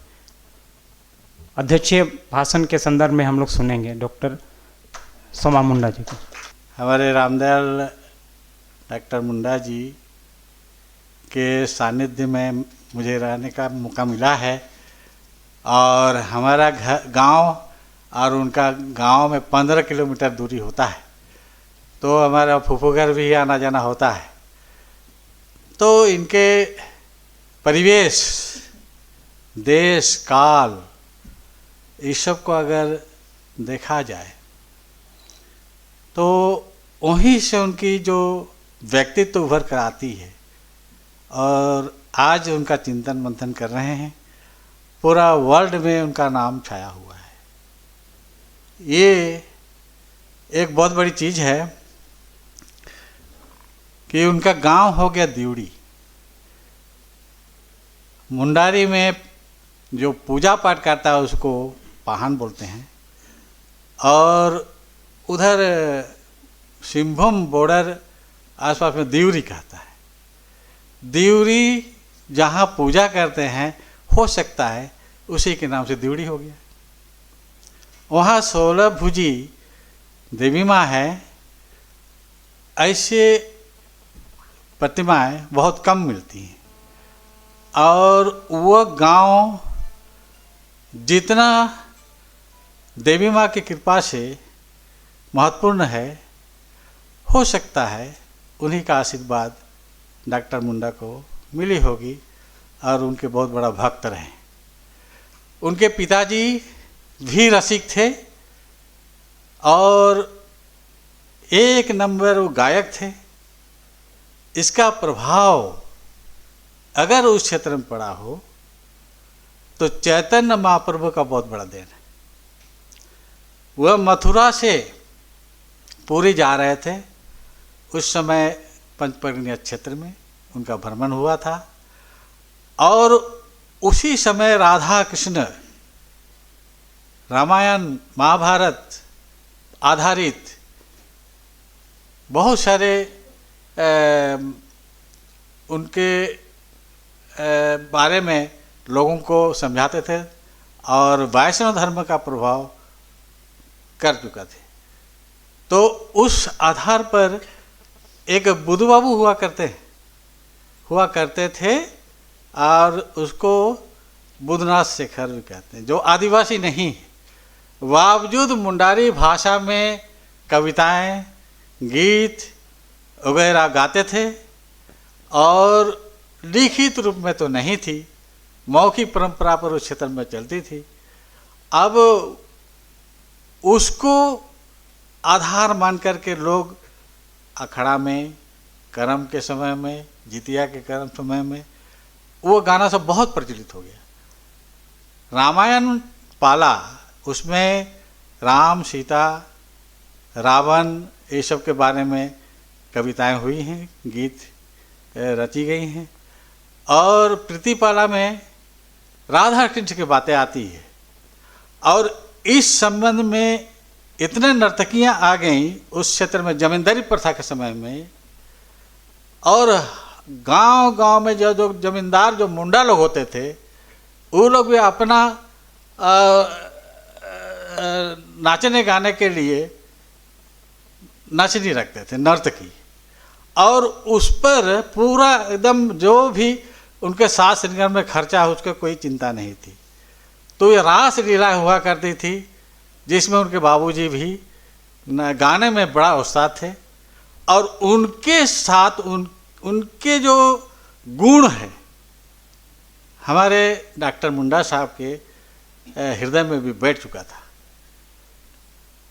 अध्यक्षीय भाषण के संदर्भ में हम लोग सुनेंगे डॉक्टर सोमा मुंडा जी को। हमारे रामदयाल डॉक्टर मुंडा जी के सानिध्य में मुझे रहने का मौका मिला है, और हमारा गांव और उनका गांव में 15 किलोमीटर दूरी होता है, तो हमारा फूफू घर भी आना जाना होता है। तो इनके परिवेश, देश, काल, इस सब को अगर देखा जाए तो वहीं से उनकी जो व्यक्तित्व उभर कर आती है, और आज उनका चिंतन मंथन कर रहे हैं, पूरा वर्ल्ड में उनका नाम छाया हुआ है। ये एक बहुत बड़ी चीज़ है कि उनका गांव हो गया दिवड़ी। मुंडारी में जो पूजा पाठ करता है उसको पाहन बोलते हैं, और उधर सिंहभूम बॉर्डर आसपास में दिवरी कहता है। दिवरी जहाँ पूजा करते हैं, हो सकता है उसी के नाम से दिवड़ी हो गया। वहाँ 16 भुजी देवी माँ है। ऐसे प्रतिमाएं बहुत कम मिलती हैं, और वह गांव जितना देवी माँ की कृपा से महत्वपूर्ण है, हो सकता है उन्हीं का आशीर्वाद डॉक्टर मुंडा को मिली होगी, और उनके बहुत बड़ा भक्त रहे। उनके पिताजी भी रसिक थे, और एक नंबर वो गायक थे। इसका प्रभाव अगर उस क्षेत्र में पड़ा हो तो चैतन्य महाप्रभु का बहुत बड़ा देन है। वह मथुरा से पुरी जा रहे थे, उस समय पंचपर्णीय क्षेत्र में उनका भ्रमण हुआ था, और उसी समय राधा कृष्ण रामायण महाभारत आधारित बहुत सारे उनके बारे में लोगों को समझाते थे, और वैष्णव धर्म का प्रभाव कर चुका थे। तो उस आधार पर एक बुद्धू बाबू हुआ करते थे, और उसको बुद्धनाथ शेखर भी कहते हैं, जो आदिवासी नहीं है, बावजूद मुंडारी भाषा में कविताएं, गीत वगैरह गाते थे, और लिखित रूप में तो नहीं थी, मौखिक परंपरा पर उस क्षेत्र में चलती थी। अब उसको आधार मान करके लोग अखड़ा में, कर्म के समय में, जितिया के कर्म समय में वो गाना सब बहुत प्रचलित हो गया। रामायण पाला, उसमें राम, सीता, रावण, ये सब के बारे में कविताएं हुई हैं, गीत रची गई हैं, और प्रीतिपाला में राधा कृष्ण की बातें आती है। और इस संबंध में इतने नर्तकियां आ गईं उस क्षेत्र में जमींदारी प्रथा के समय में, और गांव-गांव में जो जमींदार, जो मुंडा लोग होते थे, वो लोग भी अपना नाचने गाने के लिए नचनी रखते थे, नर्तकी, और उस पर पूरा एकदम जो भी उनके साथ श्रृंगार में खर्चा उसका कोई चिंता नहीं थी। तो ये रास लीला हुआ करती थी जिसमें उनके बाबूजी भी गाने में बड़ा उस्ताद थे और उनके साथ उनके जो गुण है हमारे डॉक्टर मुंडा साहब के हृदय में भी बैठ चुका था।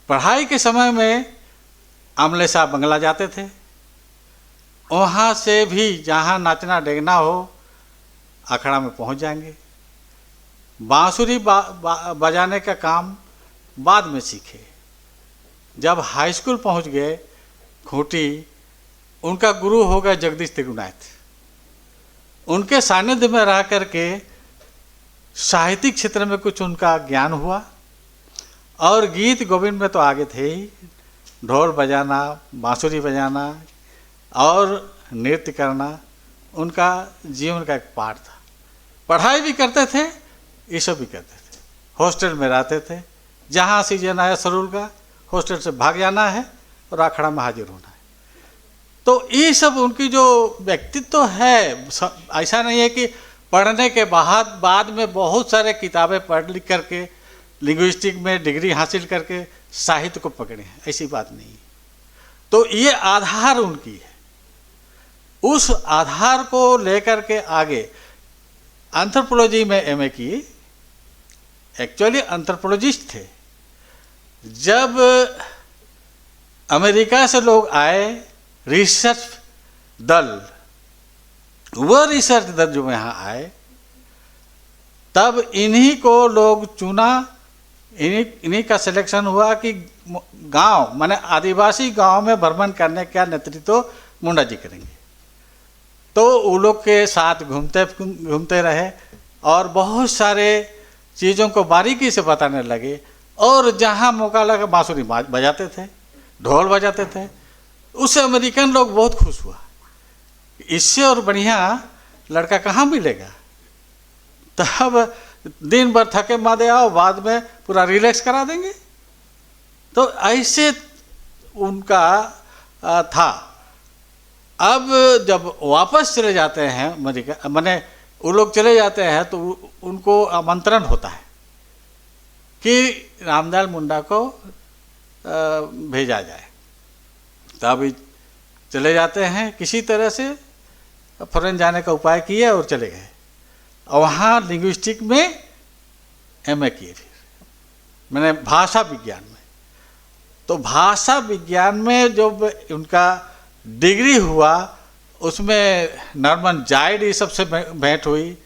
पढ़ाई के समय में आमले साहब बंगला जाते थे, वहाँ से भी जहाँ नाचना डेगना हो अखड़ा में पहुँच जाएंगे। बांसुरी बजाने का काम बाद में सीखे। जब हाई स्कूल पहुँच गए खूंटी, उनका गुरु हो गया जगदीश त्रिगुणायत। उनके सानिध्य में रह करके साहित्यिक क्षेत्र में कुछ उनका ज्ञान हुआ और गीत गोविंद में तो आगे थे ही। ढोल बजाना, बांसुरी बजाना और नृत्य करना उनका जीवन का एक पार्ट था। पढ़ाई भी करते थे, ये सब भी करते थे। हॉस्टल में रहते थे, जहाँ सीजन आया सरूल का हॉस्टल से भाग जाना है और अखाड़ा में हाजिर होना है। तो ये सब उनकी जो व्यक्तित्व है, ऐसा नहीं है कि पढ़ने के बाद में बहुत सारे किताबें पढ़ लिख करके लिंग्विस्टिक में डिग्री हासिल करके साहित्य को पकड़े हैं, ऐसी बात नहीं है। तो ये आधार उनकी है, उस आधार को लेकर के आगे एंथ्रोपोलॉजी में एमए की। एक्चुअली एंथ्रोपोलॉजिस्ट थे। जब अमेरिका से लोग आए रिसर्च दल, वह रिसर्च दल जो यहाँ आए, तब इन्हीं को लोग चुना, इन्हीं का सिलेक्शन हुआ कि गांव माने आदिवासी गांव में भ्रमण करने का नेतृत्व मुंडा जी करेंगे। तो वो लोग के साथ घूमते रहे और बहुत सारे चीज़ों को बारीकी से बताने लगे और जहाँ मौका लगा बांसुरी बजाते थे, ढोल बजाते थे। उससे अमेरिकन लोग बहुत खुश हुआ, इससे और बढ़िया लड़का कहाँ मिलेगा। तब दिन भर थके मादे आओ, बाद में पूरा रिलैक्स करा देंगे। तो ऐसे उनका था। अब जब वापस चले जाते हैं अमेरिका, माने वो लोग चले जाते हैं, तो उनको आमंत्रण होता है कि रामदयाल मुंडा को भेजा जाए। तब चले जाते हैं, किसी तरह से फॉरेन जाने का उपाय किए और चले गए। और वहाँ लिंग्विस्टिक में एमए किए, फिर मैंने भाषा विज्ञान में। तो भाषा विज्ञान में जो उनका डिग्री हुआ, उसमें नॉर्मन जायड ये सबसे भेंट हुई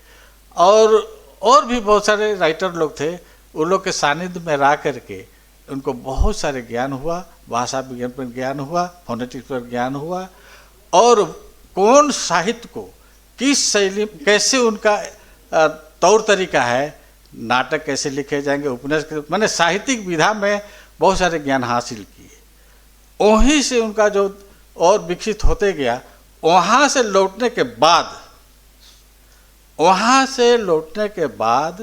और भी बहुत सारे राइटर लोग थे। उन लोग के सानिध्य में रह करके उनको बहुत सारे ज्ञान हुआ, भाषा विज्ञान पर ज्ञान हुआ, फोनेटिक्स पर ज्ञान हुआ और कौन साहित्य को किस शैली, कैसे उनका तौर तरीका है, नाटक कैसे लिखे जाएंगे, उपन्यास, मैंने साहित्यिक विधा में बहुत सारे ज्ञान हासिल किए। वहीं से उनका जो और विकसित होते गया। वहाँ से लौटने के बाद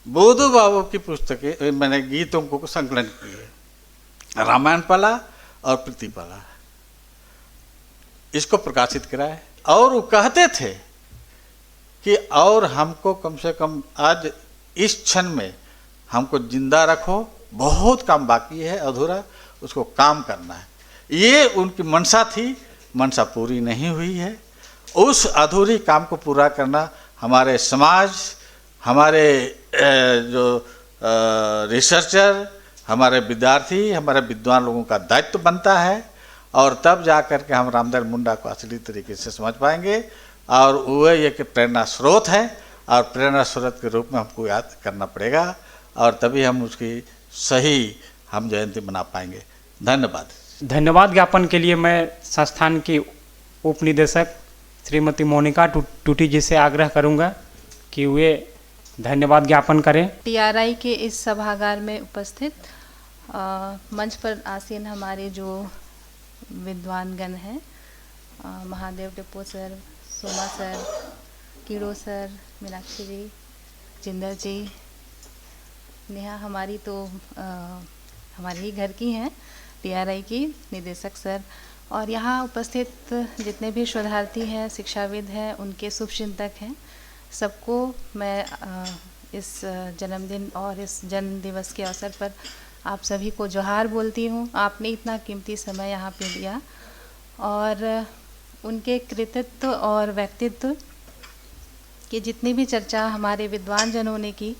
बोधू बाबू की पुस्तकें मैंने गीतों को संकलन किए, रामायण पाला और प्रतिपाला, इसको प्रकाशित कराए। और वो कहते थे कि और हमको कम से कम आज इस क्षण में हमको जिंदा रखो, बहुत काम बाकी है अधूरा, उसको काम करना है। ये उनकी मनसा थी, मनसा पूरी नहीं हुई है। उस अधूरी काम को पूरा करना हमारे समाज, हमारे जो रिसर्चर, हमारे विद्यार्थी, हमारे विद्वान लोगों का दायित्व बनता है। और तब जा कर के हम रामदयाल मुंडा को असली तरीके से समझ पाएंगे। और वह एक प्रेरणा स्रोत है और प्रेरणा स्रोत के रूप में हमको याद करना पड़ेगा और तभी हम उसकी सही हम जयंती मना पाएंगे। धन्यवाद। धन्यवाद ज्ञापन के लिए मैं संस्थान की उप निदेशक श्रीमती मोनिका टूटी जी से आग्रह करूंगा कि वे धन्यवाद ज्ञापन करें। टीआरआई के इस सभागार में उपस्थित मंच पर आसीन हमारे जो विद्वानगण हैं, महादेव टिप्पो सर, सोमा सर, कीड़ो सर, मीनाक्षी जी, जिंदर जी, नेहा हमारी तो हमारे ही घर की हैं, टीआरआई की निदेशक सर, और यहाँ उपस्थित जितने भी शोधार्थी हैं, शिक्षाविद हैं, उनके शुभचिंतक हैं, सबको मैं इस जन्मदिन और इस जन्म दिवस के अवसर पर आप सभी को जोहार बोलती हूँ। आपने इतना कीमती समय यहाँ पे दिया और उनके कृतित्व और व्यक्तित्व की जितनी भी चर्चा हमारे विद्वान जनों ने की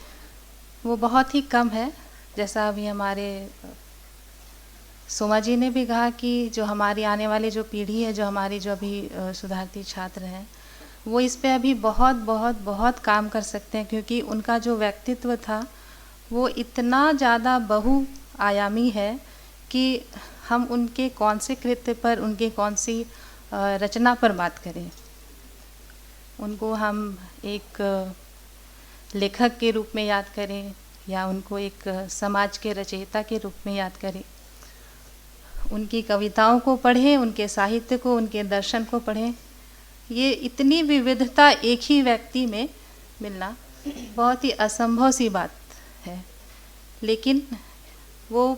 वो बहुत ही कम है। जैसा अभी हमारे सोमा जी ने भी कहा कि जो हमारी आने वाली जो पीढ़ी है, जो हमारी जो अभी शोधार्थी छात्र हैं, वो इस पे अभी बहुत बहुत बहुत काम कर सकते हैं, क्योंकि उनका जो व्यक्तित्व था वो इतना ज़्यादा बहुआयामी है कि हम उनके कौन से कृत्य पर, उनके कौन सी रचना पर बात करें। उनको हम एक लेखक के रूप में याद करें या उनको एक समाज के रचयिता के रूप में याद करें, उनकी कविताओं को पढ़ें, उनके साहित्य को, उनके दर्शन को पढ़ें। ये इतनी विविधता एक ही व्यक्ति में मिलना बहुत ही असंभव सी बात है, लेकिन वो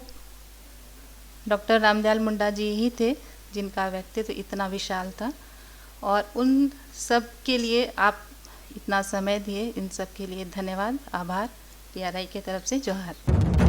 डॉक्टर रामदयाल मुंडा जी ही थे जिनका व्यक्तित्व इतना विशाल था। और उन सब के लिए आप इतना समय दिए, इन सब के लिए धन्यवाद, आभार। PRI की तरफ से जोहार।